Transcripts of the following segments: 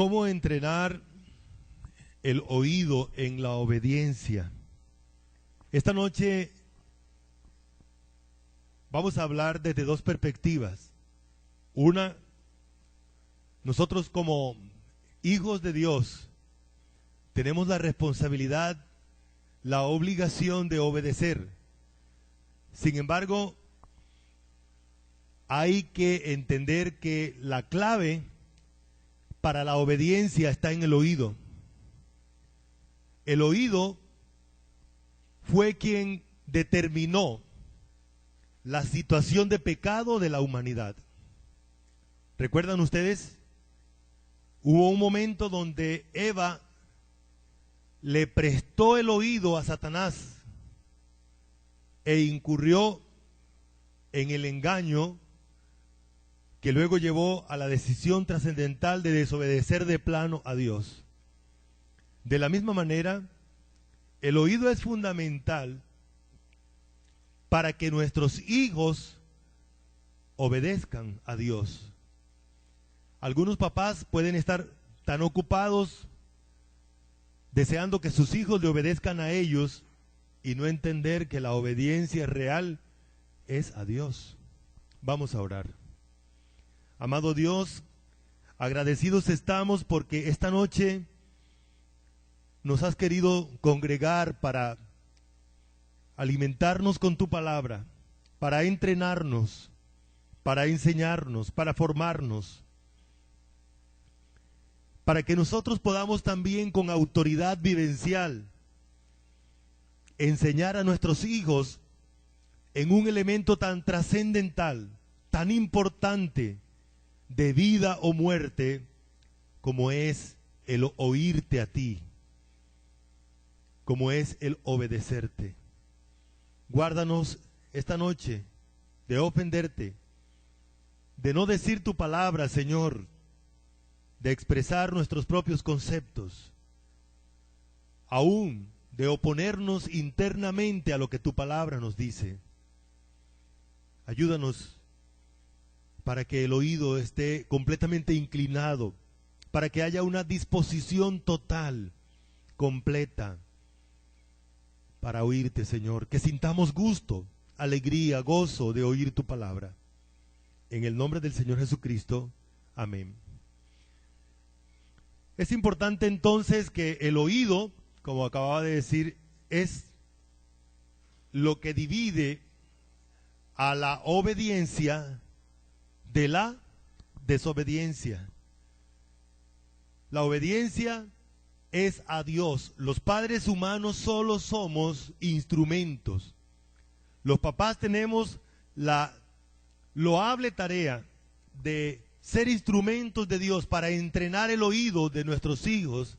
¿Cómo entrenar el oído en la obediencia? Esta noche vamos a hablar desde dos perspectivas. Una, nosotros como hijos de Dios tenemos la responsabilidad, la obligación de obedecer. Sin embargo, hay que entender que la clave para la obediencia está en el oído. El oído fue quien determinó la situación de pecado de la humanidad. ¿Recuerdan ustedes? Hubo un momento donde Eva le prestó el oído a Satanás e incurrió en el engaño que luego llevó a la decisión trascendental de desobedecer de plano a Dios. De la misma manera, el oído es fundamental para que nuestros hijos obedezcan a Dios. Algunos papás pueden estar tan ocupados deseando que sus hijos le obedezcan a ellos y no entender que la obediencia real es a Dios. Vamos a orar. Amado Dios, agradecidos estamos porque esta noche nos has querido congregar para alimentarnos con tu palabra, para entrenarnos, para enseñarnos, para formarnos, para que nosotros podamos también con autoridad vivencial enseñar a nuestros hijos en un elemento tan trascendental, tan importante, de vida o muerte, como es el oírte a ti, como es el obedecerte. Guárdanos esta noche de ofenderte, de no decir tu palabra, Señor, de expresar nuestros propios conceptos, aún de oponernos internamente a lo que tu palabra nos dice. Ayúdanos para que el oído esté completamente inclinado, para que haya una disposición total, completa, para oírte, Señor, que sintamos gusto, alegría, gozo de oír tu palabra. En el nombre del Señor Jesucristo, amén. Es importante entonces que el oído, como acababa de decir, es lo que divide a la obediencia de la desobediencia. La obediencia es a Dios. Los padres humanos solo somos instrumentos. Los papás tenemos la loable tarea de ser instrumentos de Dios para entrenar el oído de nuestros hijos,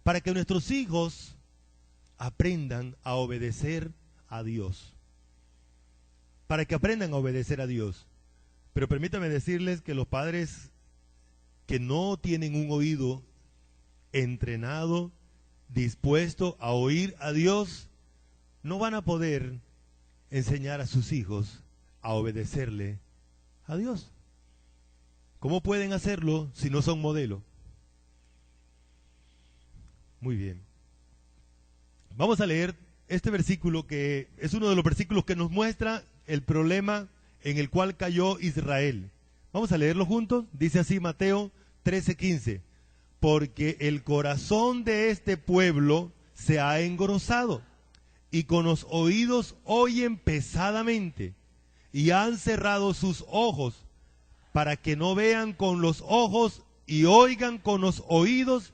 para que nuestros hijos aprendan a obedecer a Dios. Para que aprendan a obedecer a Dios. Pero permítame decirles que los padres que no tienen un oído entrenado, dispuesto a oír a Dios, no van a poder enseñar a sus hijos a obedecerle a Dios. ¿Cómo pueden hacerlo si no son modelo? Muy bien. Vamos a leer este versículo que es uno de los versículos que nos muestra el problema en el cual cayó Israel. Vamos a leerlo juntos. Dice así Mateo 13:15. Porque el corazón de este pueblo se ha engrosado y con los oídos oyen pesadamente y han cerrado sus ojos para que no vean con los ojos y oigan con los oídos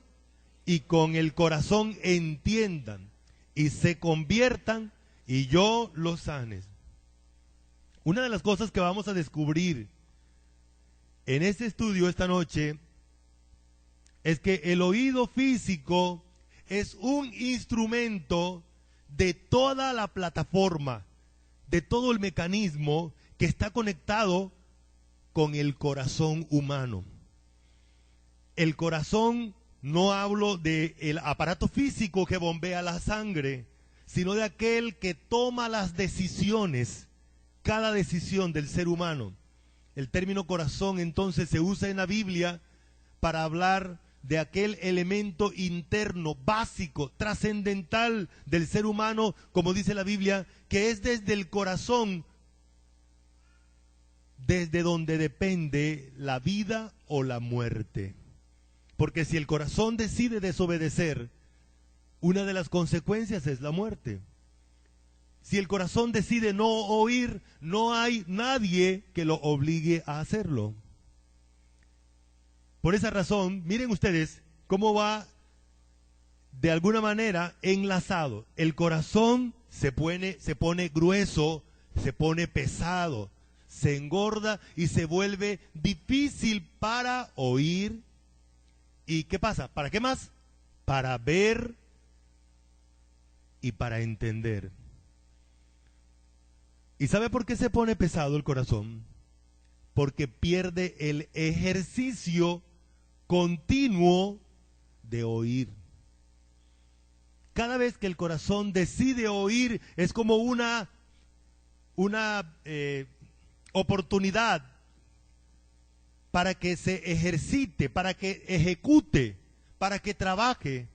y con el corazón entiendan y se conviertan y yo los sane. Una de las cosas que vamos a descubrir en este estudio esta noche es que el oído físico es un instrumento de toda la plataforma, de todo el mecanismo que está conectado con el corazón humano. El corazón, no hablo del aparato físico que bombea la sangre, sino de aquel que toma las decisiones, cada decisión del ser humano. El término corazón entonces se usa en la Biblia para hablar de aquel elemento interno, básico, trascendental del ser humano, como dice la Biblia, que es desde el corazón, desde donde depende la vida o la muerte. Porque si el corazón decide desobedecer, una de las consecuencias es la muerte. Si el corazón decide no oír, no hay nadie que lo obligue a hacerlo. Por esa razón, miren ustedes cómo va de alguna manera enlazado. El corazón se pone grueso, se pone pesado, se engorda y se vuelve difícil para oír. ¿Y qué pasa? ¿Para qué más? Para ver y para entender. ¿Y sabe por qué se pone pesado el corazón? Porque pierde el ejercicio continuo de oír. Cada vez que el corazón decide oír, es como una oportunidad para que se ejercite, para que ejecute, para que trabaje,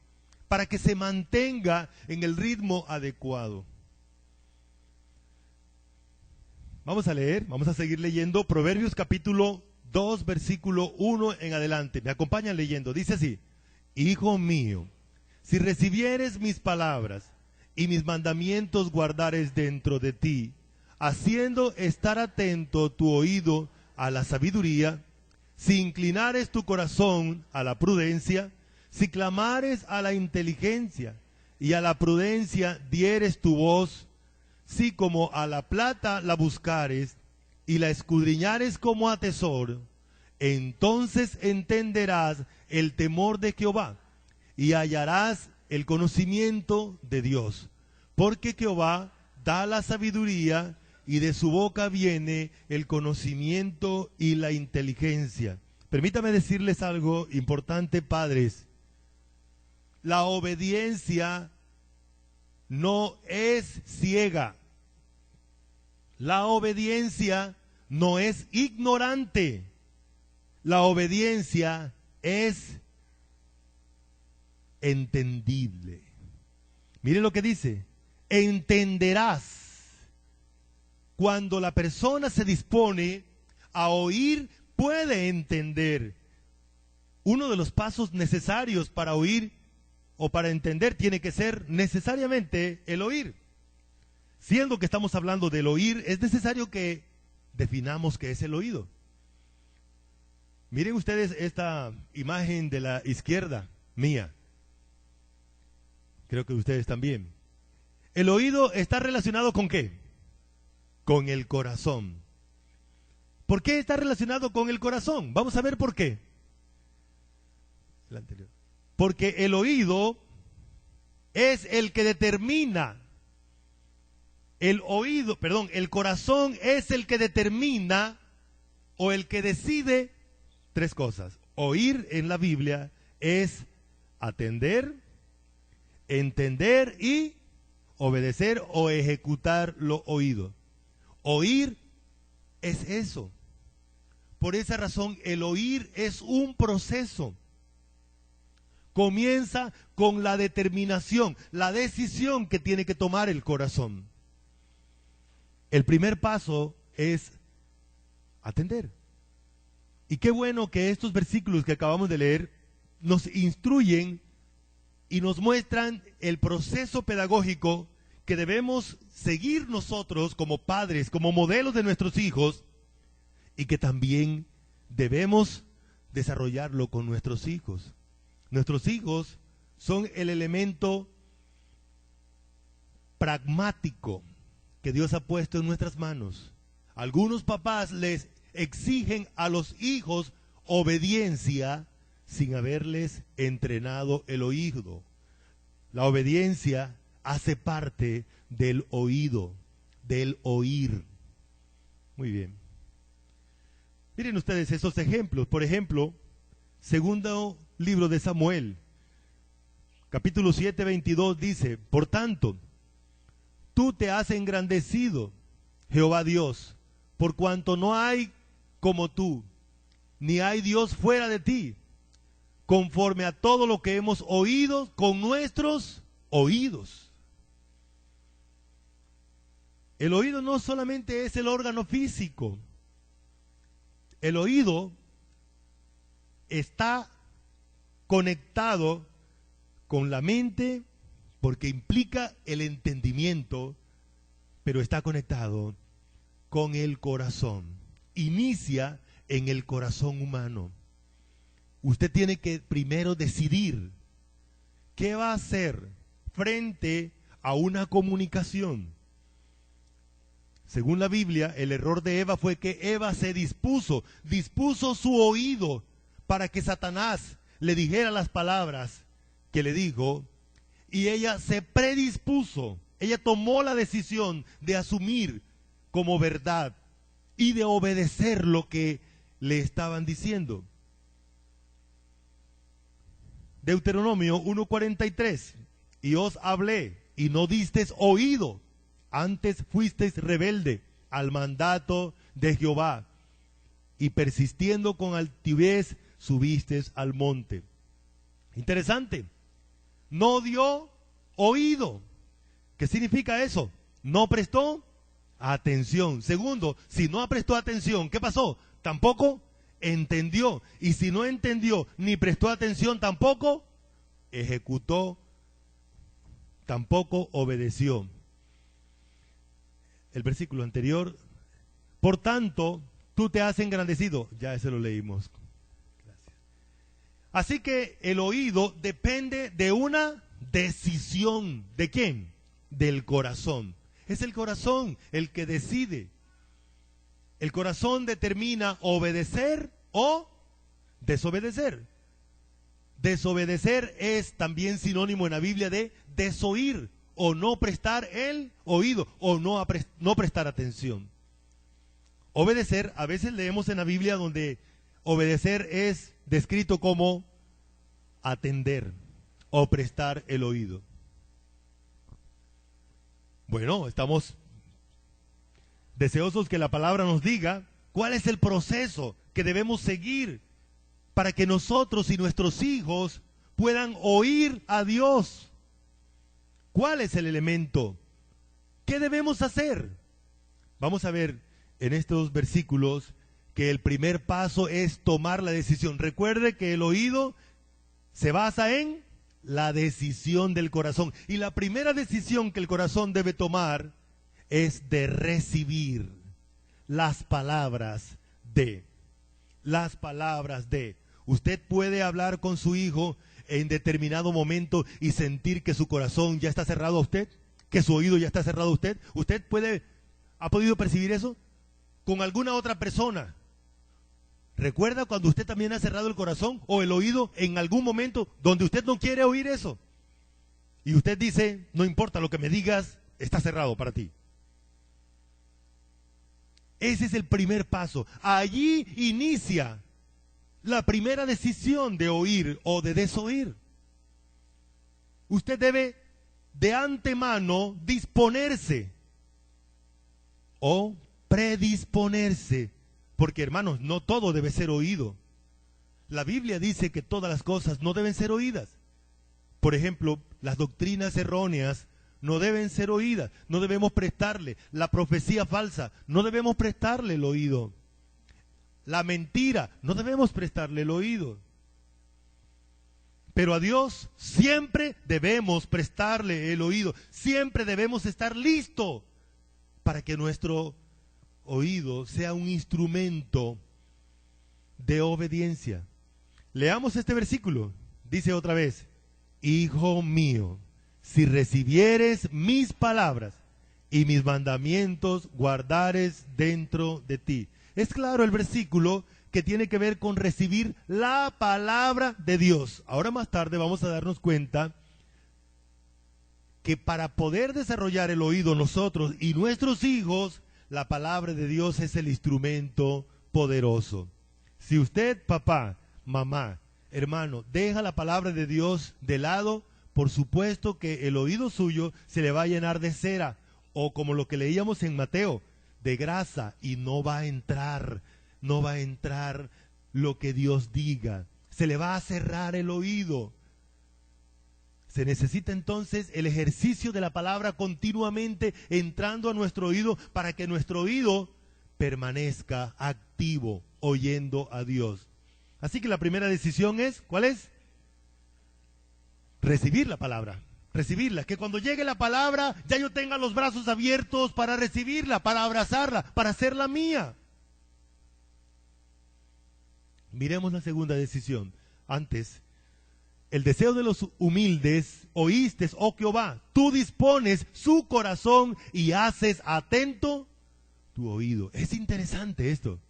para que se mantenga en el ritmo adecuado. Vamos a leer, vamos a seguir leyendo Proverbios capítulo 2, versículo 1 en adelante. Me acompañan leyendo. Dice así: Hijo mío, si recibieres mis palabras y mis mandamientos guardares dentro de ti, haciendo estar atento tu oído a la sabiduría, si inclinares tu corazón a la prudencia, si clamares a la inteligencia y a la prudencia dieres tu voz, si como a la plata la buscares y la escudriñares como a tesoro, entonces entenderás el temor de Jehová y hallarás el conocimiento de Dios, porque Jehová da la sabiduría y de su boca viene el conocimiento y la inteligencia. Permítame decirles algo importante, padres. La obediencia no es ciega. La obediencia no es ignorante. La obediencia es entendible. Miren lo que dice: entenderás. Cuando la persona se dispone a oír, puede entender. Uno de los pasos necesarios para oír o para entender tiene que ser necesariamente el oír. Siendo que estamos hablando del oír, es necesario que definamos qué es el oído. Miren ustedes esta imagen de la izquierda mía. Creo que ustedes también. El oído está relacionado ¿con qué? Con el corazón. ¿Por qué está relacionado con el corazón? Vamos a ver por qué. El anterior. Porque el oído es el que determina. El corazón es el que determina o el que decide tres cosas. Oír en la Biblia es atender, entender y obedecer o ejecutar lo oído. Oír es eso. Por esa razón, el oír es un proceso. Comienza con la determinación, la decisión que tiene que tomar el corazón. El primer paso es atender. Y qué bueno que estos versículos que acabamos de leer nos instruyen y nos muestran el proceso pedagógico que debemos seguir nosotros como padres, como modelos de nuestros hijos, y que también debemos desarrollarlo con nuestros hijos. Nuestros hijos son el elemento pragmático que Dios ha puesto en nuestras manos. Algunos papás les exigen a los hijos obediencia sin haberles entrenado el oído. La obediencia hace parte del oído, del oír. Muy bien. Miren ustedes esos ejemplos. Por ejemplo, segundo libro de Samuel, capítulo 7, 22 dice: Por tanto, tú te has engrandecido, Jehová Dios, por cuanto no hay como tú, ni hay Dios fuera de ti, conforme a todo lo que hemos oído con nuestros oídos. El oído no solamente es el órgano físico. El oído está conectado con la mente porque implica el entendimiento, pero está conectado con el corazón. Inicia en el corazón humano. Usted tiene que primero decidir qué va a hacer frente a una comunicación. Según la Biblia, el error de Eva fue que Eva se dispuso su oído para que Satanás le dijera las palabras que le dijo, y ella se predispuso, ella tomó la decisión de asumir como verdad y de obedecer lo que le estaban diciendo. Deuteronomio 1:43, y os hablé y no disteis oído, antes fuisteis rebelde al mandato de Jehová, y persistiendo con altivez subisteis al monte. Interesante, no dio oído. ¿Qué significa eso? No prestó atención. Segundo, si no prestó atención, ¿qué pasó? Tampoco entendió. Y si no entendió ni prestó atención, tampoco ejecutó, tampoco obedeció. El versículo anterior, por tanto, tú te has engrandecido. Ya ese lo leímos. Gracias. Así que el oído depende de una decisión. ¿De quién? Del corazón. Es el corazón el que decide. El corazón determina obedecer o desobedecer. Desobedecer es también sinónimo en la Biblia de desoír, o no prestar el oído, o no prestar atención. Obedecer, a veces leemos en la Biblia donde obedecer es descrito como atender o prestar el oído. Bueno, estamos deseosos que la palabra nos diga cuál es el proceso que debemos seguir para que nosotros y nuestros hijos puedan oír a Dios. ¿Cuál es el elemento? ¿Qué debemos hacer? Vamos a ver en estos versículos que el primer paso es tomar la decisión. Recuerde que el oído se basa en la decisión del corazón. Y la primera decisión que el corazón debe tomar es de recibir las palabras de. Las palabras de. Usted puede hablar con su hijo en determinado momento y sentir que su corazón ya está cerrado a usted, que su oído ya está cerrado a usted. ¿Usted ha podido percibir eso con alguna otra persona? ¿Recuerda cuando usted también ha cerrado el corazón o el oído en algún momento donde usted no quiere oír eso? Y usted dice, no importa lo que me digas, está cerrado para ti. Ese es el primer paso. Allí inicia la primera decisión de oír o de desoír. Usted debe de antemano disponerse o predisponerse, porque hermanos, no todo debe ser oído. La Biblia dice que todas las cosas no deben ser oídas. Por ejemplo, las doctrinas erróneas no deben ser oídas, no debemos prestarle. La profecía falsa, no debemos prestarle el oído. La mentira, no debemos prestarle el oído. Pero a Dios siempre debemos prestarle el oído. Siempre debemos estar listos para que nuestro oído sea un instrumento de obediencia. Leamos este versículo. Dice otra vez, Hijo mío, si recibieres mis palabras y mis mandamientos guardares dentro de ti. Es claro el versículo que tiene que ver con recibir la palabra de Dios. Ahora más tarde vamos a darnos cuenta que para poder desarrollar el oído nosotros y nuestros hijos, la palabra de Dios es el instrumento poderoso. Si usted, papá, mamá, hermano, deja la palabra de Dios de lado, por supuesto que el oído suyo se le va a llenar de cera, o como lo que leíamos en Mateo, de grasa, y no va a entrar lo que Dios diga. se le va a cerrar el oído. Se necesita entonces el ejercicio de la palabra continuamente entrando a nuestro oído para que nuestro oído permanezca activo, oyendo a Dios. Así que la primera decisión es, ¿cuál es? Recibir la palabra, recibirla. Que cuando llegue la palabra ya yo tenga los brazos abiertos para recibirla, para abrazarla, para hacerla mía. Miremos la segunda decisión. Antes, el deseo de los humildes, oíste, oh Jehová, tú dispones su corazón y haces atento tu oído. Es interesante esto.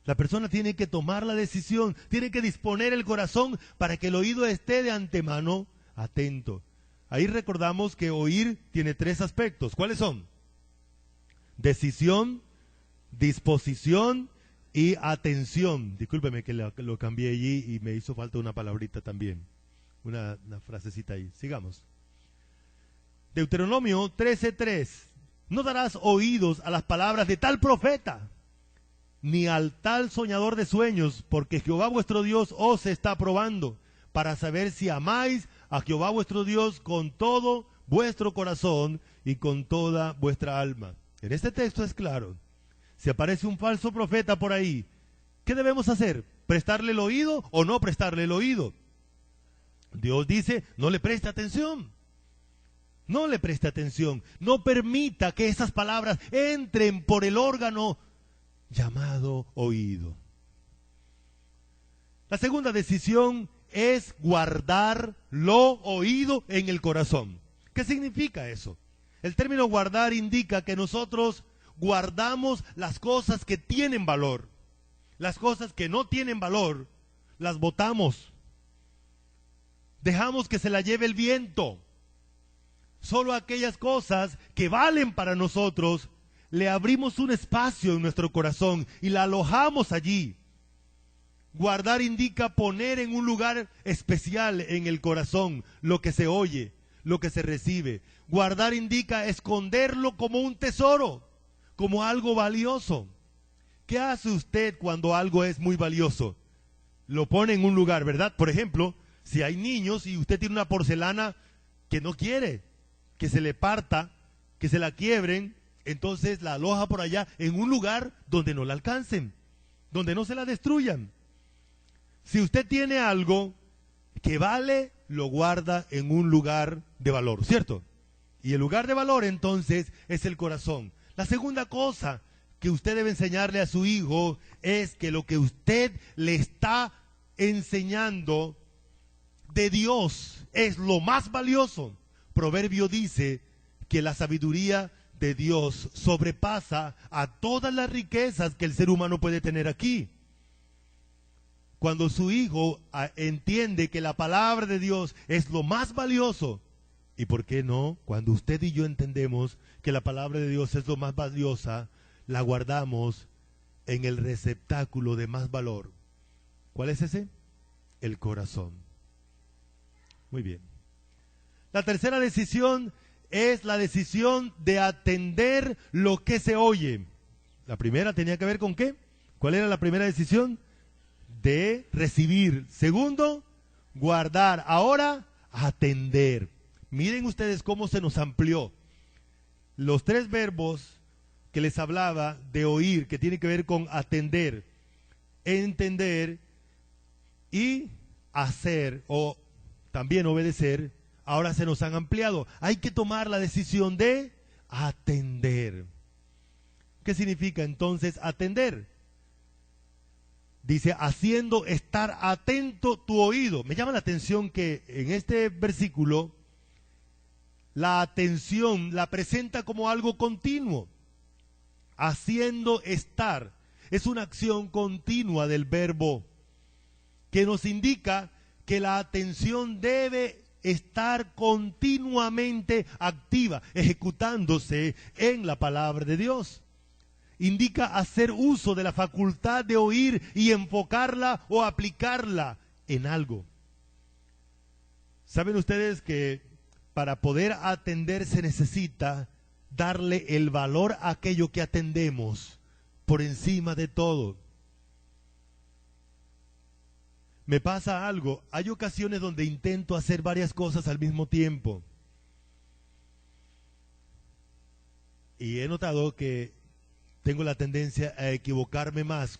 La persona tiene que tomar la decisión, tiene que disponer el corazón para que el oído esté de antemano atento. Ahí recordamos que oír tiene tres aspectos. ¿Cuáles son? Decisión, disposición y atención. Discúlpeme que lo cambié allí y me hizo falta una palabrita también. Una frasecita ahí. Sigamos. Deuteronomio 13:3. No darás oídos a las palabras de tal profeta, ni al tal soñador de sueños, porque Jehová vuestro Dios os está probando, para saber si amáis a Jehová vuestro Dios con todo vuestro corazón y con toda vuestra alma. En este texto es claro. Si aparece un falso profeta por ahí, ¿qué debemos hacer? ¿Prestarle el oído o no prestarle el oído? Dios dice, no le preste atención. No le preste atención. No permita que esas palabras entren por el órgano llamado oído. La segunda decisión es guardar lo oído en el corazón. ¿Qué significa eso? El término guardar indica que nosotros guardamos las cosas que tienen valor. Las cosas que no tienen valor, las botamos. Dejamos que se la lleve el viento. Solo aquellas cosas que valen para nosotros, le abrimos un espacio en nuestro corazón y la alojamos allí. Guardar indica poner en un lugar especial en el corazón lo que se oye, lo que se recibe. Guardar indica esconderlo como un tesoro, como algo valioso. ¿Qué hace usted cuando algo es muy valioso? Lo pone en un lugar, ¿verdad? Por ejemplo, si hay niños y usted tiene una porcelana que no quiere que se le parta, que se la quiebren, entonces la aloja por allá en un lugar donde no la alcancen, donde no se la destruyan. Si usted tiene algo que vale, lo guarda en un lugar de valor, ¿cierto? Y el lugar de valor entonces es el corazón. La segunda cosa que usted debe enseñarle a su hijo es que lo que usted le está enseñando de Dios es lo más valioso. Proverbio dice que la sabiduría de Dios sobrepasa a todas las riquezas que el ser humano puede tener aquí. Cuando su hijo entiende que la palabra de Dios es lo más valioso, ¿y por qué no? Cuando usted y yo entendemos que la palabra de Dios es lo más valiosa, la guardamos en el receptáculo de más valor. ¿Cuál es ese? El corazón. Muy bien. La tercera decisión es la decisión de atender lo que se oye. La primera tenía que ver con ¿qué? ¿Cuál era la primera decisión? De recibir. Segundo, guardar. Ahora, atender. Miren ustedes cómo se nos amplió. Los tres verbos que les hablaba de oír, que tiene que ver con atender, entender y hacer o también obedecer, ahora se nos han ampliado. Hay que tomar la decisión de atender. ¿Qué significa entonces atender? Dice, haciendo estar atento tu oído. Me llama la atención que en este versículo la atención la presenta como algo continuo. Haciendo estar. Es una acción continua del verbo que nos indica que la atención debe estar continuamente activa, ejecutándose en la palabra de Dios. Indica hacer uso de la facultad de oír y enfocarla o aplicarla en algo. ¿Saben ustedes que para poder atender se necesita darle el valor a aquello que atendemos por encima de todo? me pasa algo. Hay ocasiones donde intento hacer varias cosas al mismo tiempo. Y he notado que tengo la tendencia a equivocarme más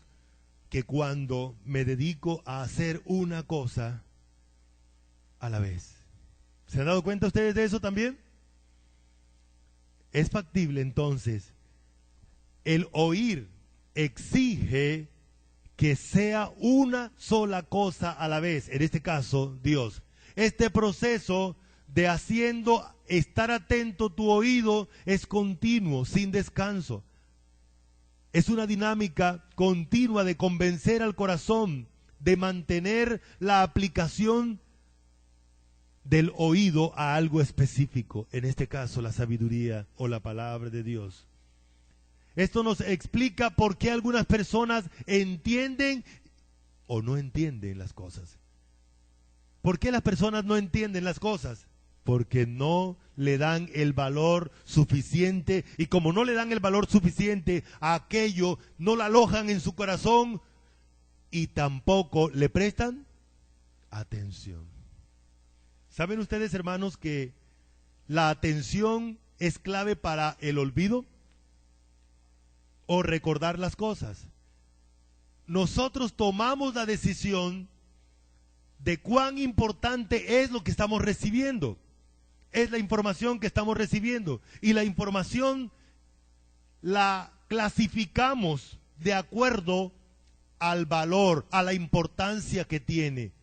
que cuando me dedico a hacer una cosa a la vez. ¿Se han dado cuenta ustedes de eso también? Es factible entonces. El oír exige que sea una sola cosa a la vez, en este caso Dios. Este proceso de haciendo estar atento tu oído es continuo, sin descanso. Es una dinámica continua de convencer al corazón, de mantener la aplicación del oído a algo específico, en este caso la sabiduría o la palabra de Dios. Esto nos explica por qué algunas personas entienden o no entienden las cosas. ¿Por qué las personas no entienden las cosas? Porque no le dan el valor suficiente, y como no le dan el valor suficiente a aquello, no lo alojan en su corazón y tampoco le prestan atención. ¿Saben ustedes, hermanos, que la atención es clave para el olvido o recordar las cosas? Nosotros tomamos la decisión de cuán importante es lo que estamos recibiendo. Es la información que estamos recibiendo. Y la información la clasificamos de acuerdo al valor, a la importancia que tiene.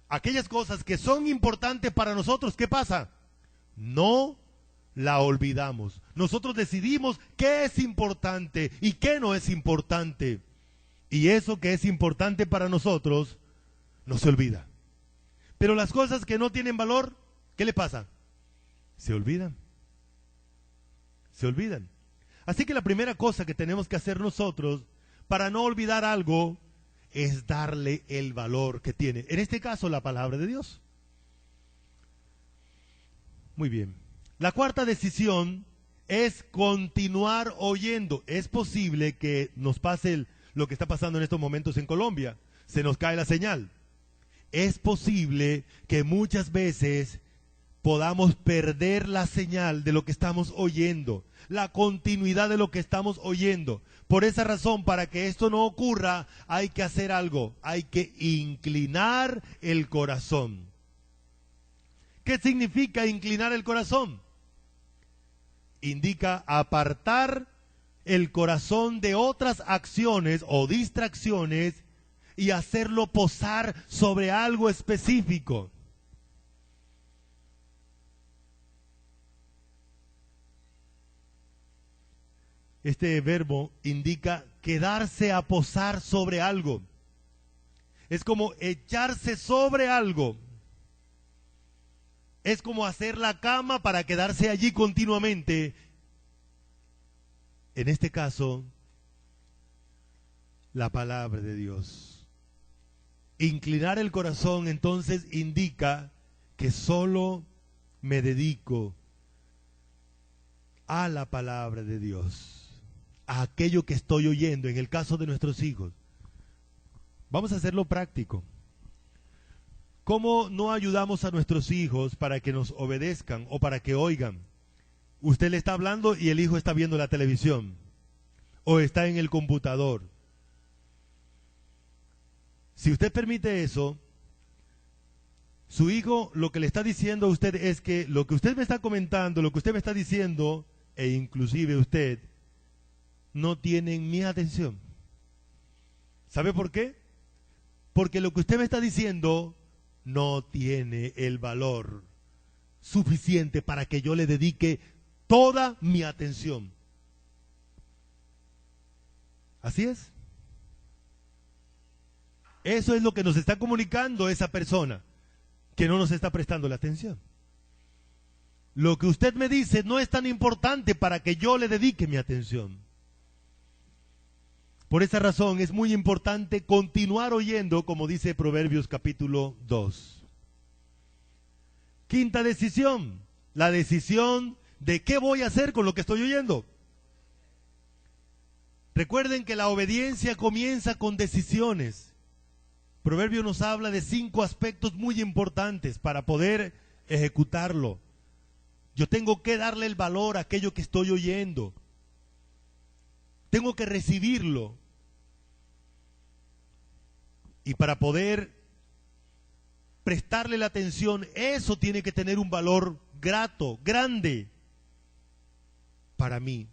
Aquellas cosas que son importantes para nosotros, ¿qué pasa? No la olvidamos. Nosotros decidimos qué es importante y qué no es importante. Y eso que es importante para nosotros no se olvida. Pero las cosas que no tienen valor, ¿qué le pasa? Se olvidan. Se olvidan. Así que la primera cosa que tenemos que hacer nosotros para no olvidar algo es darle el valor que tiene. En este caso, la palabra de Dios. Muy bien. La cuarta decisión es continuar oyendo. Es posible que nos pase lo que está pasando en estos momentos en Colombia. Se nos cae la señal. Es posible que muchas veces podamos perder la señal de lo que estamos oyendo, la continuidad de lo que estamos oyendo. Por esa razón, para que esto no ocurra, hay que hacer algo, hay que inclinar el corazón. ¿Qué significa inclinar el corazón? Indica apartar el corazón de otras acciones o distracciones y hacerlo posar sobre algo específico. Este verbo indica quedarse a posar sobre algo. Es como echarse sobre algo. Es como hacer la cama para quedarse allí continuamente. En este caso, la palabra de Dios. Inclinar el corazón entonces indica que solo me dedico a la palabra de Dios, a aquello que estoy oyendo. En el caso de nuestros hijos, vamos a hacerlo práctico. ¿Cómo no ayudamos a nuestros hijos para que nos obedezcan o para que oigan? Usted le está hablando y el hijo está viendo la televisión o está en el computador. Si usted permite eso, su hijo lo que le está diciendo a usted es que lo que usted me está comentando, lo que usted me está diciendo, e inclusive usted, no tienen mi atención. ¿Sabe por qué? Porque lo que usted me está diciendo no tiene el valor suficiente para que yo le dedique toda mi atención. ¿Así es? Eso es lo que nos está comunicando esa persona, que no nos está prestando la atención. Lo que usted me dice no es tan importante para que yo le dedique mi atención. Por esa razón es muy importante continuar oyendo, como dice Proverbios capítulo 2. Quinta decisión, la decisión de qué voy a hacer con lo que estoy oyendo. Recuerden que la obediencia comienza con decisiones. Proverbio nos habla de 5 aspectos muy importantes para poder ejecutarlo. Yo tengo que darle el valor a aquello que estoy oyendo. Tengo que recibirlo. Y para poder prestarle la atención, eso tiene que tener un valor grato, grande para mí.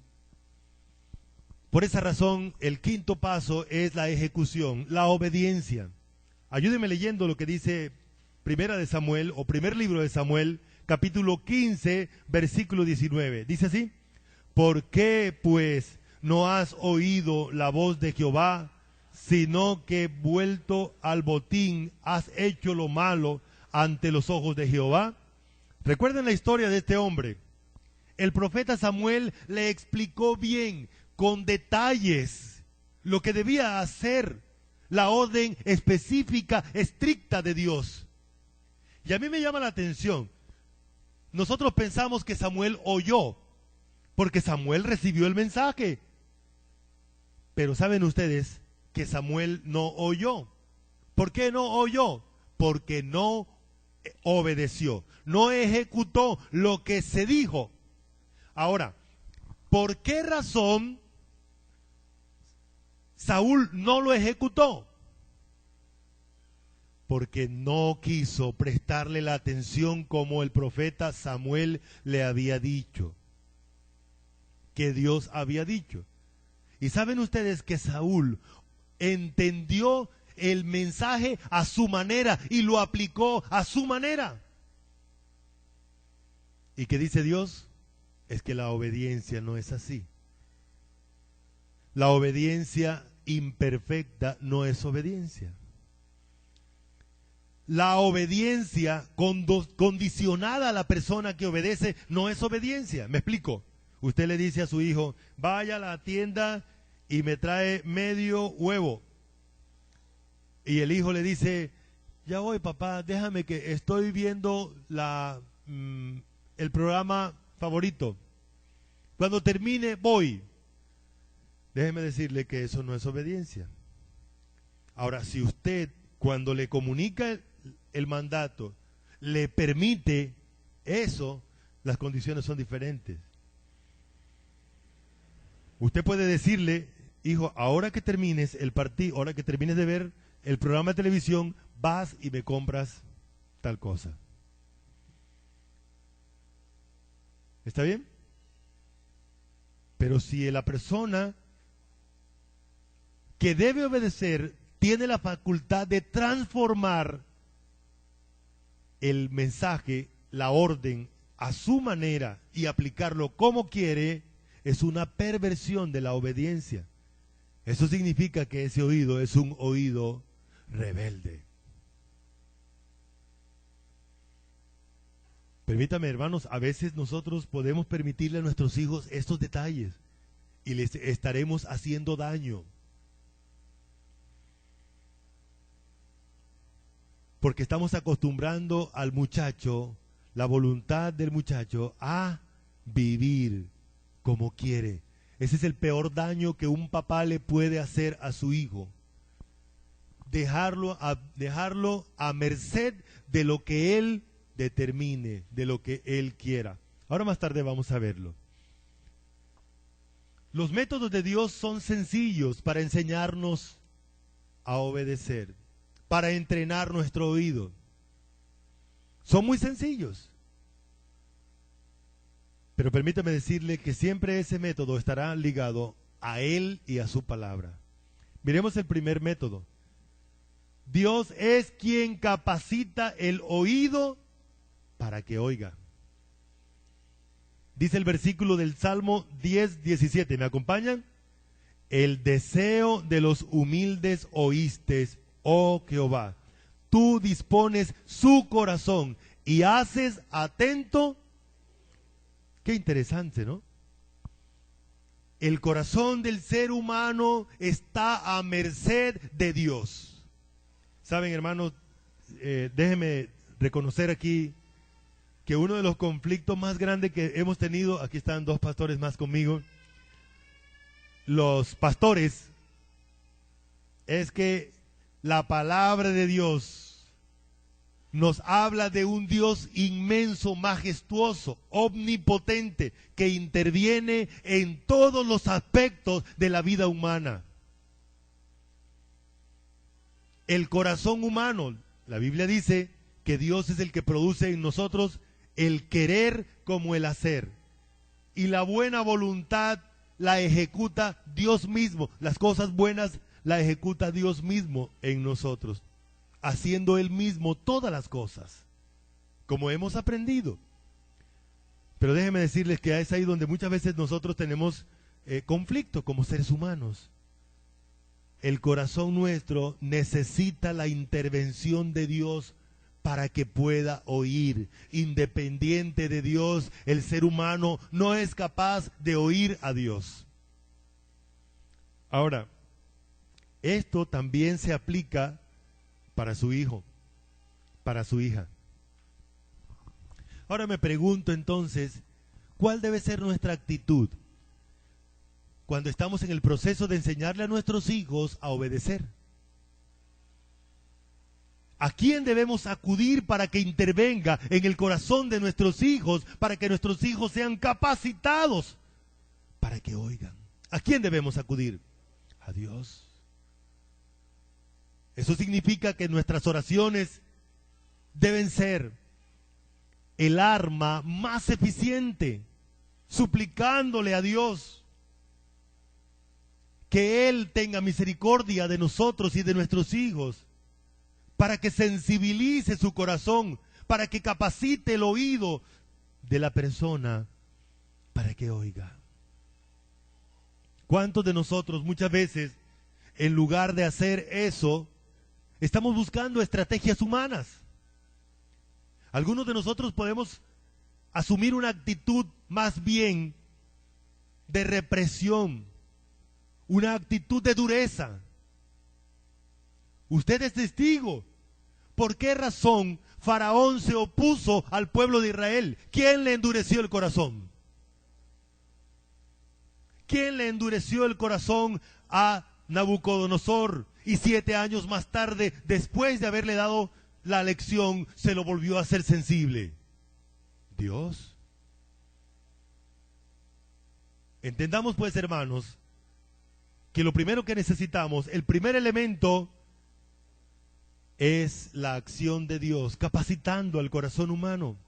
Por esa razón, el 5.º paso es la ejecución, la obediencia. Ayúdeme leyendo lo que dice Primera de Samuel, o primer libro de Samuel, capítulo 15, versículo 19. Dice así: ¿por qué, pues, no has oído la voz de Jehová, sino que vuelto al botín has hecho lo malo ante los ojos de Jehová? Recuerden la historia de este hombre. El profeta Samuel le explicó bien, con detalles, lo que debía hacer, la orden específica, estricta de Dios. Y a mí me llama la atención, nosotros pensamos que Samuel oyó, porque Samuel recibió el mensaje. Pero ¿saben ustedes que Samuel no oyó? ¿Por qué no oyó? Porque no obedeció, no ejecutó lo que se dijo. Ahora, ¿por qué razón Saúl no lo ejecutó? Porque no quiso prestarle la atención como el profeta Samuel le había dicho, que Dios había dicho. Y saben ustedes que Saúl entendió el mensaje a su manera y lo aplicó a su manera. ¿Y qué dice Dios? Es que la obediencia no es así. La obediencia imperfecta no es obediencia. La obediencia condicionada a la persona que obedece no es obediencia. ¿Me explico? Usted le dice a su hijo, vaya a la tienda y me trae medio huevo. Y el hijo le dice, ya voy papá, déjame que estoy viendo el programa favorito. Cuando termine voy. Déjeme decirle que eso no es obediencia. Ahora, si usted cuando le comunica el mandato le permite eso, las condiciones son diferentes. Usted puede decirle, hijo, ahora que termines el partido, ahora que termines de ver el programa de televisión, vas y me compras tal cosa. ¿Está bien? Pero si la persona que debe obedecer tiene la facultad de transformar el mensaje, la orden, a su manera y aplicarlo como quiere, es una perversión de la obediencia. Eso significa que ese oído es un oído rebelde. Permítame, hermanos, a veces nosotros podemos permitirle a nuestros hijos estos detalles y les estaremos haciendo daño. Porque estamos acostumbrando al muchacho, la voluntad del muchacho, a vivir como quiere. Ese es el peor daño que un papá le puede hacer a su hijo. Dejarlo a merced de lo que él determine, de lo que él quiera. Ahora más tarde vamos a verlo. Los métodos de Dios son sencillos para enseñarnos a obedecer, para entrenar nuestro oído. Son muy sencillos. Pero permítame decirle que siempre ese método estará ligado a Él y a su palabra. Miremos el primer método. Dios es quien capacita el oído para que oiga. Dice el versículo del Salmo 10:17. ¿Me acompañan? El deseo de los humildes oíste, oh Jehová. Tú dispones su corazón y haces atento. Qué interesante, ¿no? El corazón del ser humano está a merced de Dios. Saben, hermanos, déjenme reconocer aquí que uno de los conflictos más grandes que hemos tenido, aquí están dos pastores más conmigo, los pastores, es que La palabra de Dios nos habla de un Dios inmenso, majestuoso, omnipotente, que interviene en todos los aspectos de la vida humana. El corazón humano, la Biblia dice que Dios es el que produce en nosotros el querer como el hacer. Y la buena voluntad la ejecuta Dios mismo. Las cosas buenas la ejecuta Dios mismo en nosotros, haciendo Él mismo todas las cosas, como hemos aprendido. Pero déjenme decirles que es ahí donde muchas veces nosotros tenemos conflicto como seres humanos. El corazón nuestro necesita la intervención de Dios para que pueda oír. Independiente de Dios, el ser humano no es capaz de oír a Dios. Ahora, esto también se aplica para su hijo, para su hija. Ahora me pregunto entonces, ¿cuál debe ser nuestra actitud cuando estamos en el proceso de enseñarle a nuestros hijos a obedecer? ¿A quién debemos acudir para que intervenga en el corazón de nuestros hijos, para que nuestros hijos sean capacitados para que oigan? ¿A quién debemos acudir? A Dios. Eso significa que nuestras oraciones deben ser el arma más eficiente, suplicándole a Dios que Él tenga misericordia de nosotros y de nuestros hijos, para que sensibilice su corazón, para que capacite el oído de la persona, para que oiga. ¿Cuántos de nosotros muchas veces, en lugar de hacer eso, estamos buscando estrategias humanas? Algunos de nosotros podemos asumir una actitud más bien de represión, una actitud de dureza. Usted es testigo. ¿Por qué razón Faraón se opuso al pueblo de Israel? ¿Quién le endureció el corazón? ¿Quién le endureció el corazón a Nabucodonosor? Y 7 años más tarde, después de haberle dado la lección, se lo volvió a hacer sensible. Dios. Entendamos pues, hermanos, que lo primero que necesitamos, el primer elemento, es la acción de Dios, capacitando al corazón humano,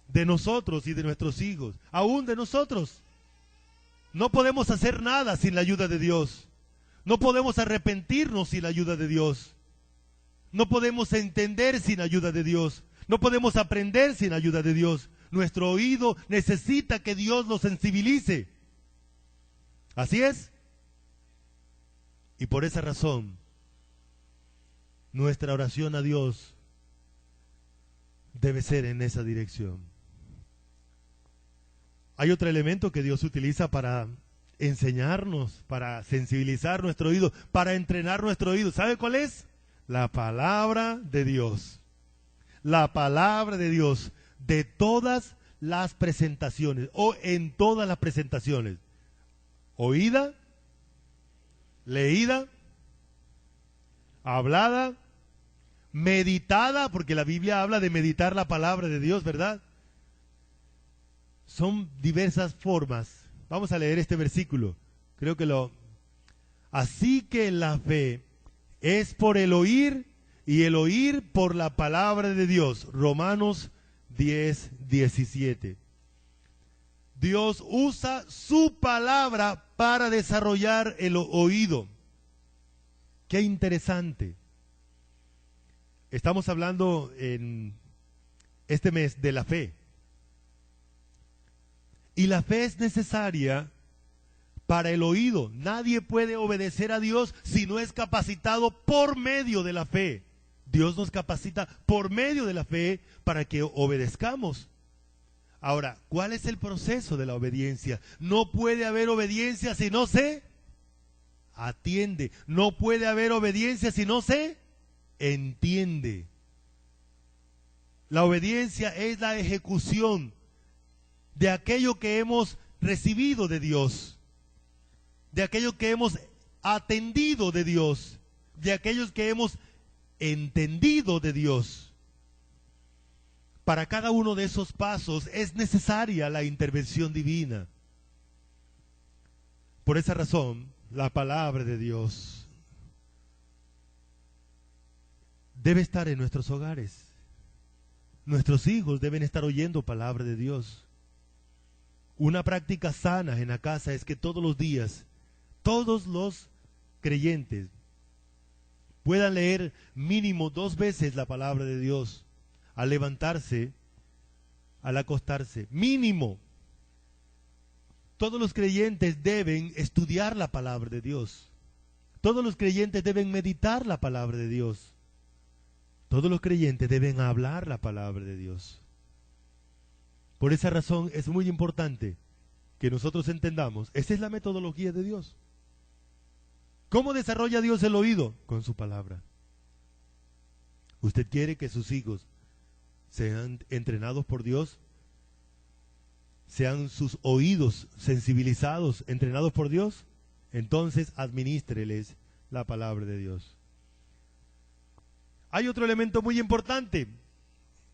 de nosotros y de nuestros hijos, aún de nosotros. No podemos hacer nada sin la ayuda de Dios. No podemos arrepentirnos sin la ayuda de Dios. No podemos entender sin ayuda de Dios. No podemos aprender sin ayuda de Dios. Nuestro oído necesita que Dios lo sensibilice. Así es. Y por esa razón, nuestra oración a Dios debe ser en esa dirección. Hay otro elemento que Dios utiliza para enseñarnos, para sensibilizar nuestro oído, para entrenar nuestro oído. ¿Sabe cuál es? La palabra de Dios. La palabra de Dios de todas las presentaciones o en todas las presentaciones. Oída, leída, hablada, meditada, porque la Biblia habla de meditar la palabra de Dios, ¿verdad? Son diversas formas. Vamos a leer este versículo. Así que la fe es por el oír y el oír por la palabra de Dios. Romanos 10:17. Dios usa su palabra para desarrollar el oído. Qué interesante. Estamos hablando en este mes de la fe. Y la fe es necesaria para el oído. Nadie puede obedecer a Dios si no es capacitado por medio de la fe. Dios nos capacita por medio de la fe para que obedezcamos. Ahora, ¿cuál es el proceso de la obediencia? No puede haber obediencia si no se atiende. No puede haber obediencia si no se entiende. La obediencia es la ejecución de aquello que hemos recibido de Dios, de aquello que hemos atendido de Dios, de aquellos que hemos entendido de Dios. Para cada uno de esos pasos es necesaria la intervención divina. Por esa razón, la palabra de Dios debe estar en nuestros hogares. Nuestros hijos deben estar oyendo palabra de Dios. Una práctica sana en la casa es que todos los días, todos los creyentes puedan leer mínimo 2 veces la palabra de Dios, al levantarse, al acostarse, mínimo. Todos los creyentes deben estudiar la palabra de Dios. Todos los creyentes deben meditar la palabra de Dios. Todos los creyentes deben hablar la palabra de Dios. Por esa razón es muy importante que nosotros entendamos, esa es la metodología de Dios. ¿Cómo desarrolla Dios el oído? Con su palabra. ¿Usted quiere que sus hijos sean entrenados por Dios? ¿Sean sus oídos sensibilizados, entrenados por Dios? Entonces administreles la palabra de Dios. Hay otro elemento muy importante.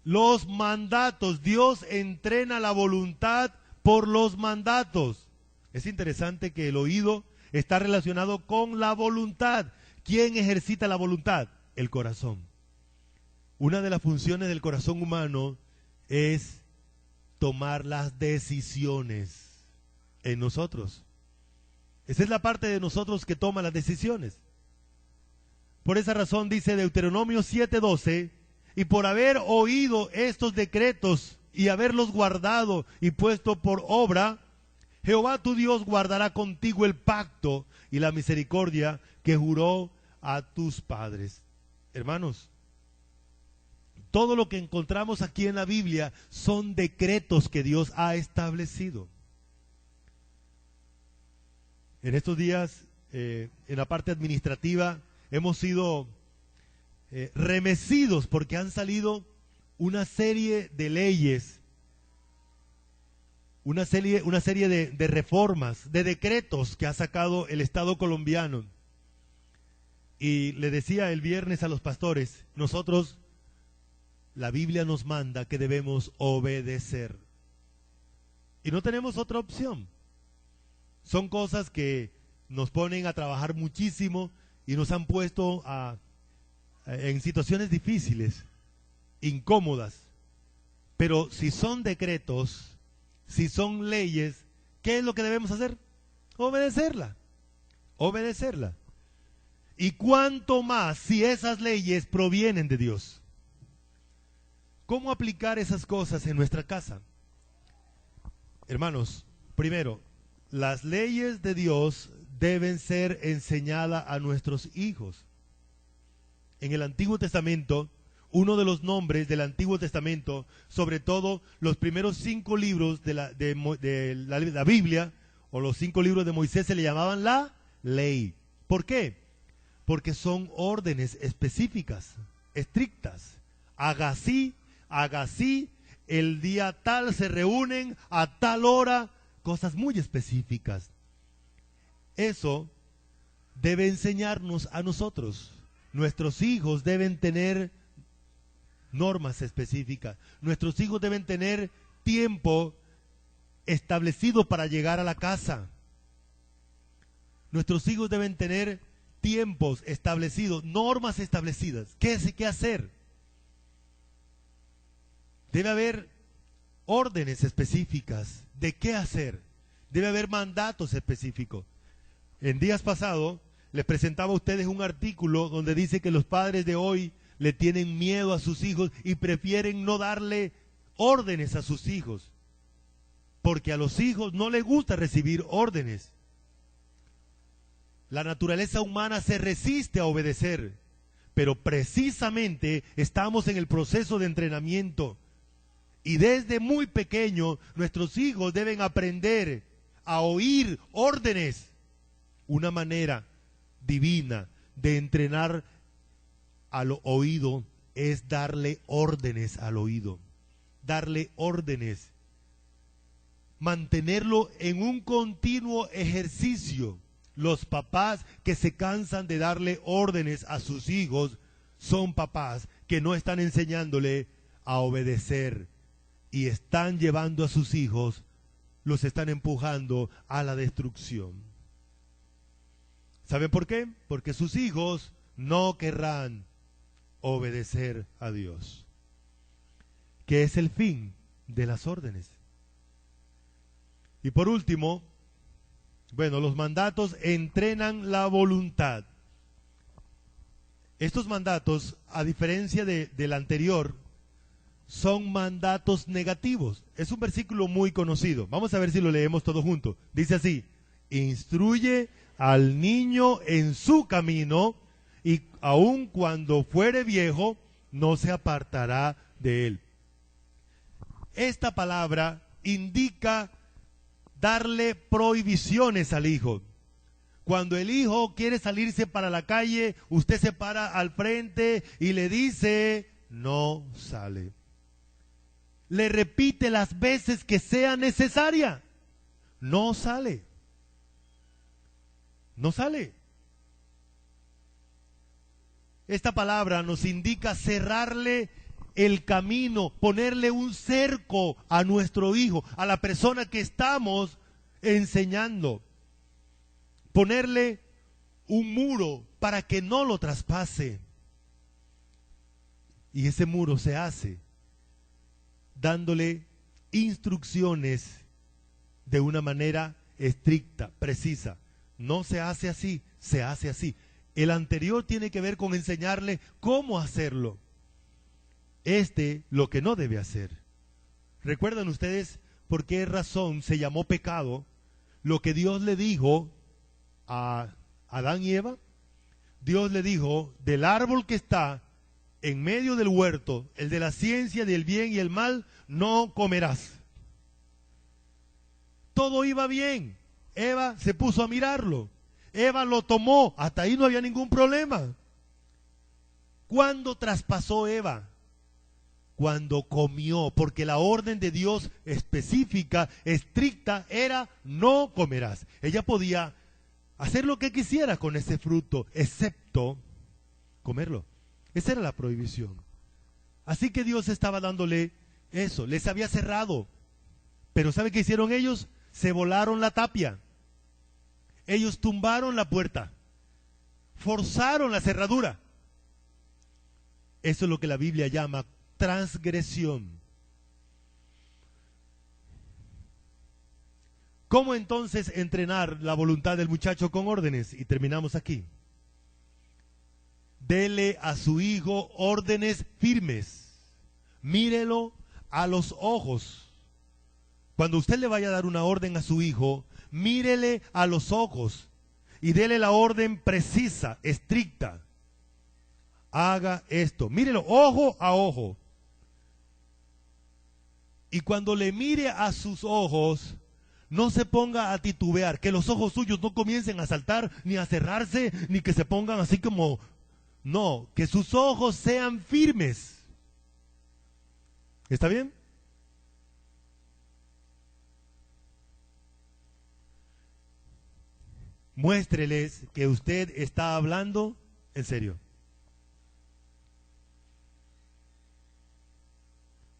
Los mandatos. Dios entrena la voluntad por los mandatos. Es interesante que el oído está relacionado con la voluntad. ¿Quién ejercita la voluntad? El corazón. Una de las funciones del corazón humano es tomar las decisiones en nosotros. Esa es la parte de nosotros que toma las decisiones. Por esa razón dice Deuteronomio 7:12, y por haber oído estos decretos y haberlos guardado y puesto por obra, Jehová tu Dios guardará contigo el pacto y la misericordia que juró a tus padres. Hermanos, todo lo que encontramos aquí en la Biblia son decretos que Dios ha establecido. En estos días, en la parte administrativa, hemos sido remecidos porque han salido una serie de leyes, una serie de reformas, de decretos que ha sacado el Estado colombiano. Y le decía el viernes a los pastores, nosotros, la Biblia nos manda que debemos obedecer. Y no tenemos otra opción. Son cosas que nos ponen a trabajar muchísimo y nos han puesto en situaciones difíciles, incómodas. Pero si son decretos, si son leyes, ¿qué es lo que debemos hacer? Obedecerla. Obedecerla. Y cuánto más si esas leyes provienen de Dios. ¿Cómo aplicar esas cosas en nuestra casa? Hermanos, primero, las leyes de Dios deben ser enseñadas a nuestros hijos. En el Antiguo Testamento, uno de los nombres del Antiguo Testamento, sobre todo los primeros 5 libros de la Biblia, o los 5 libros de Moisés, se le llamaban la ley. ¿Por qué? Porque son órdenes específicas, estrictas. Haga así, el día tal se reúnen, a tal hora, cosas muy específicas. Eso debe enseñarnos a nosotros. Nuestros hijos deben tener normas específicas. Nuestros hijos deben tener tiempo establecido para llegar a la casa. Nuestros hijos deben tener tiempos establecidos, normas establecidas. ¿Qué hacer? Debe haber órdenes específicas de qué hacer. Debe haber mandatos específicos. En días pasados les presentaba a ustedes un artículo donde dice que los padres de hoy le tienen miedo a sus hijos y prefieren no darle órdenes a sus hijos, porque a los hijos no les gusta recibir órdenes. La naturaleza humana se resiste a obedecer, pero precisamente estamos en el proceso de entrenamiento. Y desde muy pequeño nuestros hijos deben aprender a oír órdenes. Una manera divina de entrenar al oído es darle órdenes al oído. Darle órdenes. Mantenerlo en un continuo ejercicio. los papás que se cansan de darle órdenes a sus hijos son papás que no están enseñándole a obedecer y están llevando a sus hijos, los están empujando a la destrucción. ¿Saben por qué? Porque sus hijos no querrán obedecer a Dios, que es el fin de las órdenes. Y por último, bueno, los mandatos entrenan la voluntad. Estos mandatos, a diferencia del anterior, son mandatos negativos. Es un versículo muy conocido. Vamos a ver si lo leemos todos juntos. Dice así: instruye al niño en su camino, y aun cuando fuere viejo, no se apartará de él. Esta palabra indica darle prohibiciones al hijo. Cuando el hijo quiere salirse para la calle, usted se para al frente y le dice: no sale. Le repite las veces que sea necesaria. No sale. No sale. Esta palabra nos indica cerrarle el camino, ponerle un cerco a nuestro hijo, a la persona que estamos enseñando. Ponerle un muro para que no lo traspase. Y ese muro se hace dándole instrucciones de una manera estricta, precisa. No se hace así, se hace así. El anterior tiene que ver con enseñarle cómo hacerlo. Lo que no debe hacer. ¿Recuerdan ustedes por qué razón se llamó pecado lo que Dios le dijo a Adán y Eva? Dios le dijo: del árbol que está en medio del huerto, el de la ciencia del bien y el mal, no comerás. Todo iba bien. Eva se puso a mirarlo. Eva lo tomó. Hasta ahí no había ningún problema. ¿Cuándo traspasó Eva? Cuando comió, porque la orden de Dios específica, estricta, era: no comerás. Ella podía hacer lo que quisiera con ese fruto, excepto comerlo. Esa era la prohibición. Así que Dios estaba dándole eso, les había cerrado. Pero ¿sabe qué hicieron ellos? Se volaron la tapia. Ellos tumbaron la puerta, forzaron la cerradura. Eso es lo que la Biblia llama transgresión. ¿Cómo entonces entrenar la voluntad del muchacho con órdenes? Y terminamos aquí. Dele a su hijo órdenes firmes. Mírelo a los ojos. Cuando usted le vaya a dar una orden a su hijo, mírele a los ojos y dele la orden precisa, estricta. Haga esto. Mírelo ojo a ojo. Y cuando le mire a sus ojos, no se ponga a titubear, que los ojos suyos no comiencen a saltar, ni a cerrarse, ni que se pongan así como... No, que sus ojos sean firmes. ¿Está bien? Muéstreles que usted está hablando en serio.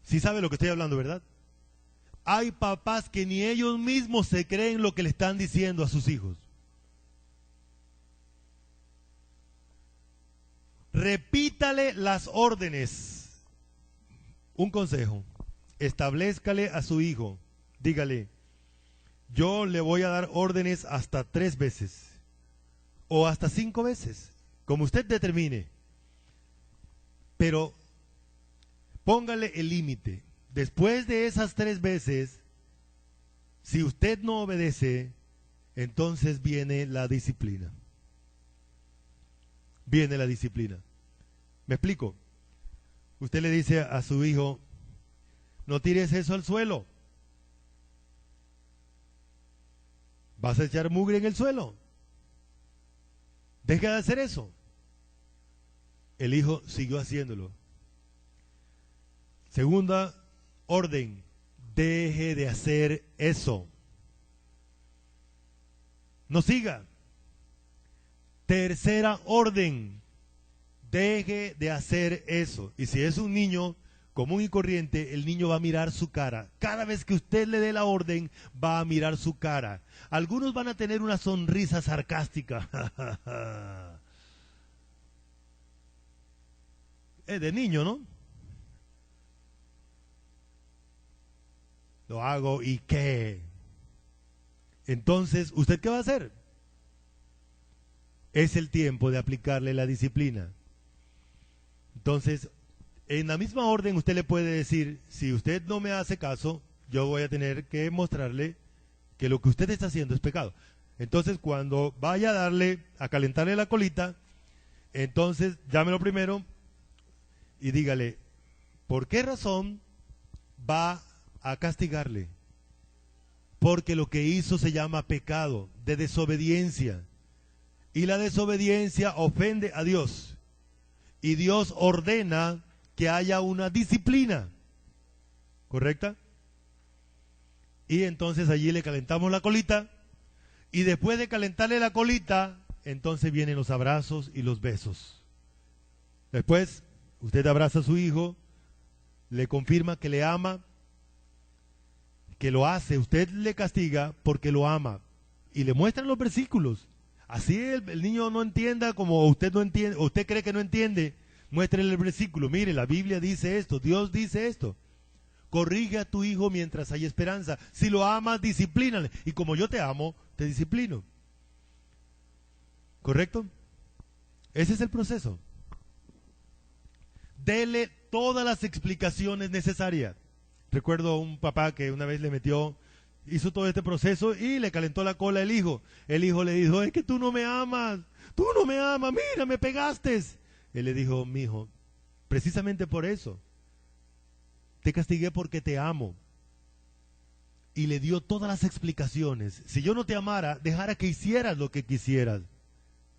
Sí sabe lo que estoy hablando, ¿verdad? Hay papás que ni ellos mismos se creen lo que le están diciendo a sus hijos. Repítale las órdenes. Un consejo: establezcale a su hijo, dígale: yo le voy a dar órdenes hasta 3 veces o hasta 5 veces, como usted determine, pero póngale el límite. Después de esas 3 veces, si usted no obedece, entonces viene la disciplina. Viene la disciplina. ¿Me explico? Usted le dice a su hijo: no tires eso al suelo. Vas a echar mugre en el suelo. Deja de hacer eso. El hijo siguió haciéndolo. Segunda orden: deje de hacer eso. No siga. Tercera orden, deje de hacer eso. Y si es un niño común y corriente, el niño va a mirar su cara. Cada vez que usted le dé la orden, va a mirar su cara. Algunos van a tener una sonrisa sarcástica. Es de niño, ¿no? Lo hago y ¿qué? Entonces, ¿usted qué va a hacer? Es el tiempo de aplicarle la disciplina. Entonces, en la misma orden usted le puede decir, si usted no me hace caso, yo voy a tener que mostrarle que lo que usted está haciendo es pecado. Entonces, cuando vaya a calentarle la colita, entonces llámelo primero y dígale, ¿por qué razón va a castigarle? Porque lo que hizo se llama pecado de desobediencia. Y la desobediencia ofende a Dios. Y Dios ordena que haya una disciplina. ¿Correcta? Y entonces allí le calentamos la colita. Y después de calentarle la colita, entonces vienen los abrazos y los besos. Después, usted abraza a su hijo, le confirma que le ama, que lo hace. Usted le castiga porque lo ama. Y le muestran los versículos. Así el niño no entienda como usted no entiende, usted cree que no entiende, muéstrele el versículo. Mire, la Biblia dice esto, Dios dice esto. Corrige a tu hijo mientras hay esperanza. Si lo amas, disciplínale. Y como yo te amo, te disciplino. ¿Correcto? Ese es el proceso. Dele todas las explicaciones necesarias. Recuerdo a un papá que una vez hizo todo este proceso y le calentó la cola al hijo. El hijo le dijo, es que tú no me amas, mira, me pegaste. Él le dijo, mi hijo, precisamente por eso, te castigué porque te amo. Y le dio todas las explicaciones. Si yo no te amara, dejara que hicieras lo que quisieras.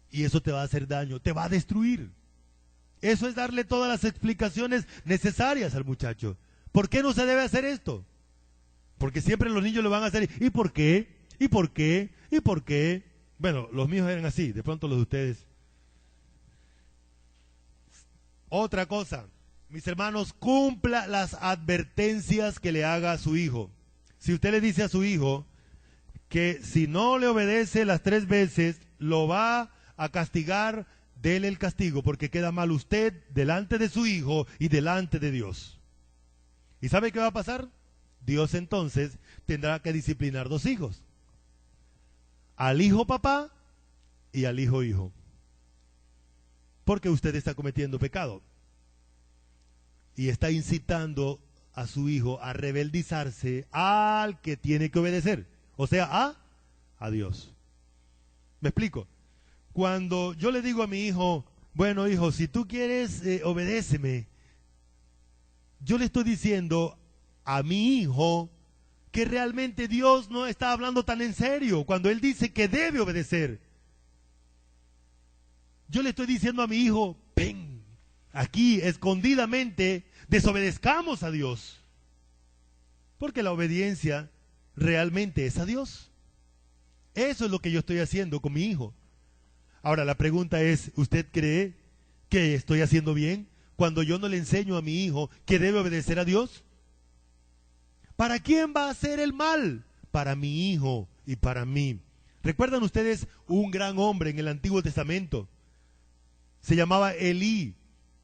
Y eso te va a hacer daño, te va a destruir. Eso es darle todas las explicaciones necesarias al muchacho. ¿Por qué no se debe hacer esto? Porque siempre los niños lo van a hacer. ¿Y por qué? ¿Y por qué? ¿Y por qué? Bueno, los míos eran así, de pronto los de ustedes. Otra cosa, mis hermanos, cumpla las advertencias que le haga a su hijo. Si usted le dice a su hijo que si no le obedece las 3 veces, lo va a castigar, dele el castigo, porque queda mal usted delante de su hijo y delante de Dios. ¿Y sabe qué va a pasar? Dios entonces tendrá que disciplinar 2 hijos. Al hijo papá y al hijo hijo. Porque usted está cometiendo pecado. Y está incitando a su hijo a rebeldizarse al que tiene que obedecer. O sea, a Dios. ¿Me explico? Cuando yo le digo a mi hijo, bueno hijo, si tú quieres, obedéceme. Yo le estoy diciendo a mi hijo que realmente Dios no está hablando tan en serio cuando Él dice que debe obedecer. Yo le estoy diciendo a mi hijo, ven, aquí escondidamente desobedezcamos a Dios. Porque la obediencia realmente es a Dios. Eso es lo que yo estoy haciendo con mi hijo. Ahora la pregunta es, ¿usted cree que estoy haciendo bien cuando yo no le enseño a mi hijo que debe obedecer a Dios? ¿Para quién va a hacer el mal? Para mi hijo y para mí. ¿Recuerdan ustedes un gran hombre en el Antiguo Testamento? Se llamaba Elí.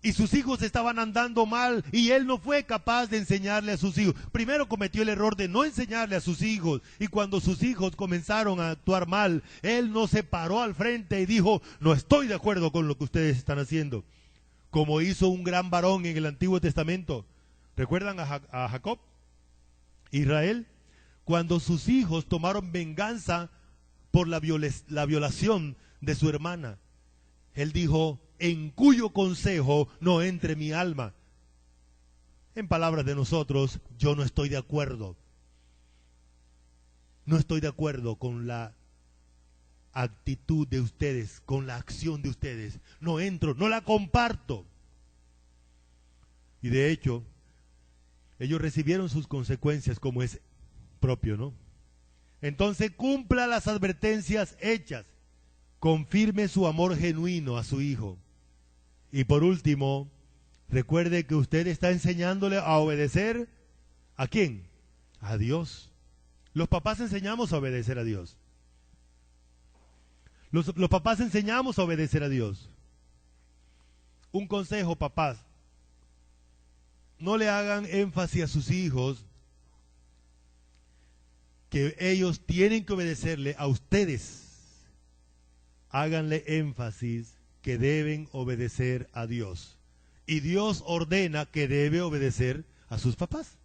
Y sus hijos estaban andando mal y él no fue capaz de enseñarle a sus hijos. Primero cometió el error de no enseñarle a sus hijos. Y cuando sus hijos comenzaron a actuar mal, él no se paró al frente y dijo, no estoy de acuerdo con lo que ustedes están haciendo. Como hizo un gran varón en el Antiguo Testamento. ¿Recuerdan a Jacob? Israel, cuando sus hijos tomaron venganza por la violación de su hermana, él dijo, en cuyo consejo no entre mi alma. En palabras de nosotros, yo no estoy de acuerdo. No estoy de acuerdo con la actitud de ustedes, con la acción de ustedes. No entro, no la comparto. Y de hecho, ellos recibieron sus consecuencias como es propio, ¿no? Entonces cumpla las advertencias hechas. confirme su amor genuino a su hijo. Y por último, recuerde que usted está enseñándole a obedecer ¿a quién? A Dios. Los papás enseñamos a obedecer a Dios. Los papás enseñamos a obedecer a Dios. Un consejo, papás. No le hagan énfasis a sus hijos que ellos tienen que obedecerle a ustedes. Háganle énfasis que deben obedecer a Dios. Y Dios ordena que debe obedecer a sus papás.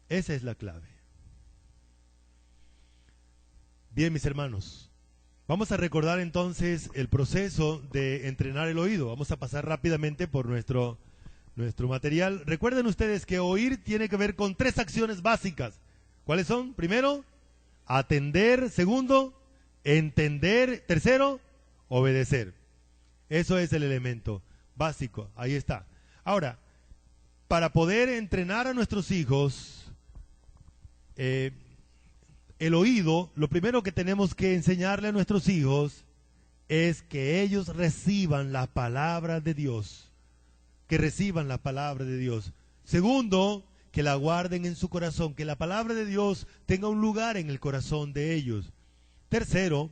Esa es la clave. Bien, mis hermanos, vamos a recordar entonces el proceso de entrenar el oído. Vamos a pasar rápidamente por nuestro material. Recuerden ustedes que oír tiene que ver con 3 acciones básicas. ¿Cuáles son? Primero, atender. Segundo, entender. Tercero, obedecer. Eso es el elemento básico. Ahí está. Ahora, para poder entrenar a nuestros hijos el oído, lo primero que tenemos que enseñarle a nuestros hijos es que ellos reciban la palabra de Dios. Que reciban la palabra de Dios. Segundo, que la guarden en su corazón, que la palabra de Dios tenga un lugar en el corazón de ellos. Tercero,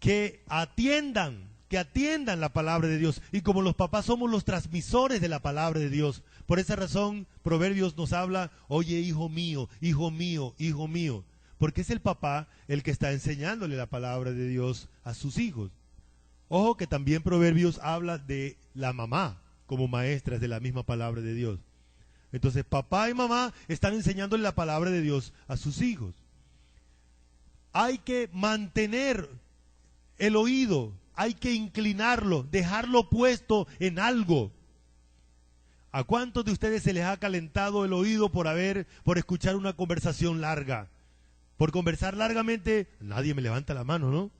que atiendan la palabra de Dios. Y como los papás somos los transmisores de la palabra de Dios, por esa razón Proverbios nos habla, oye hijo mío, hijo mío, hijo mío. Porque es el papá el que está enseñándole la palabra de Dios a sus hijos. Ojo que también Proverbios habla de la mamá como maestras de la misma palabra de Dios. Entonces papá y mamá están enseñándole la palabra de Dios a sus hijos. Hay que mantener el oído, hay que inclinarlo, dejarlo puesto en algo. ¿A cuántos de ustedes se les ha calentado el oído por escuchar una conversación larga? Por conversar largamente, nadie me levanta la mano, ¿no?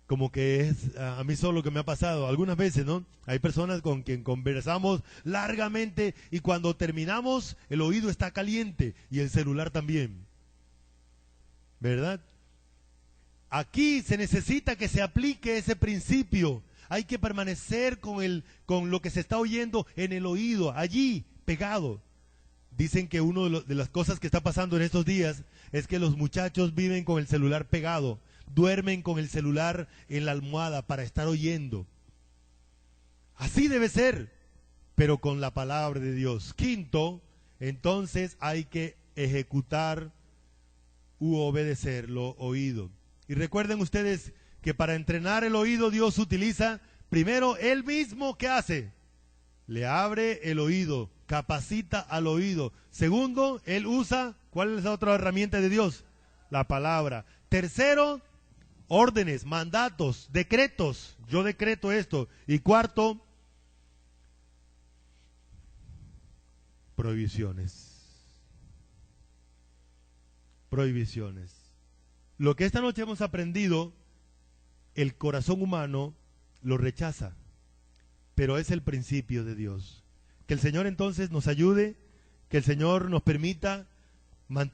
Como que es a mí solo que me ha pasado algunas veces, ¿no? Hay personas con quien conversamos largamente y cuando terminamos el oído está caliente y el celular también, ¿verdad? Aquí se necesita que se aplique ese principio. Hay que permanecer con lo que se está oyendo en el oído, allí, pegado. Dicen que una de las cosas que está pasando en estos días es que los muchachos viven con el celular pegado, duermen con el celular en la almohada para estar oyendo. Así debe ser, pero con la palabra de Dios. Quinto, entonces hay que ejecutar u obedecer lo oído. Y recuerden ustedes que para entrenar el oído Dios utiliza primero Él mismo, ¿qué hace? Le abre el oído, capacita al oído. Segundo, Él usa, ¿cuál es la otra herramienta de Dios? La palabra. Tercero, órdenes, mandatos, decretos. Yo decreto esto. Y cuarto, prohibiciones. Prohibiciones. Lo que esta noche hemos aprendido, el corazón humano lo rechaza, pero es el principio de Dios. Que el Señor entonces nos ayude, que el Señor nos permita mantener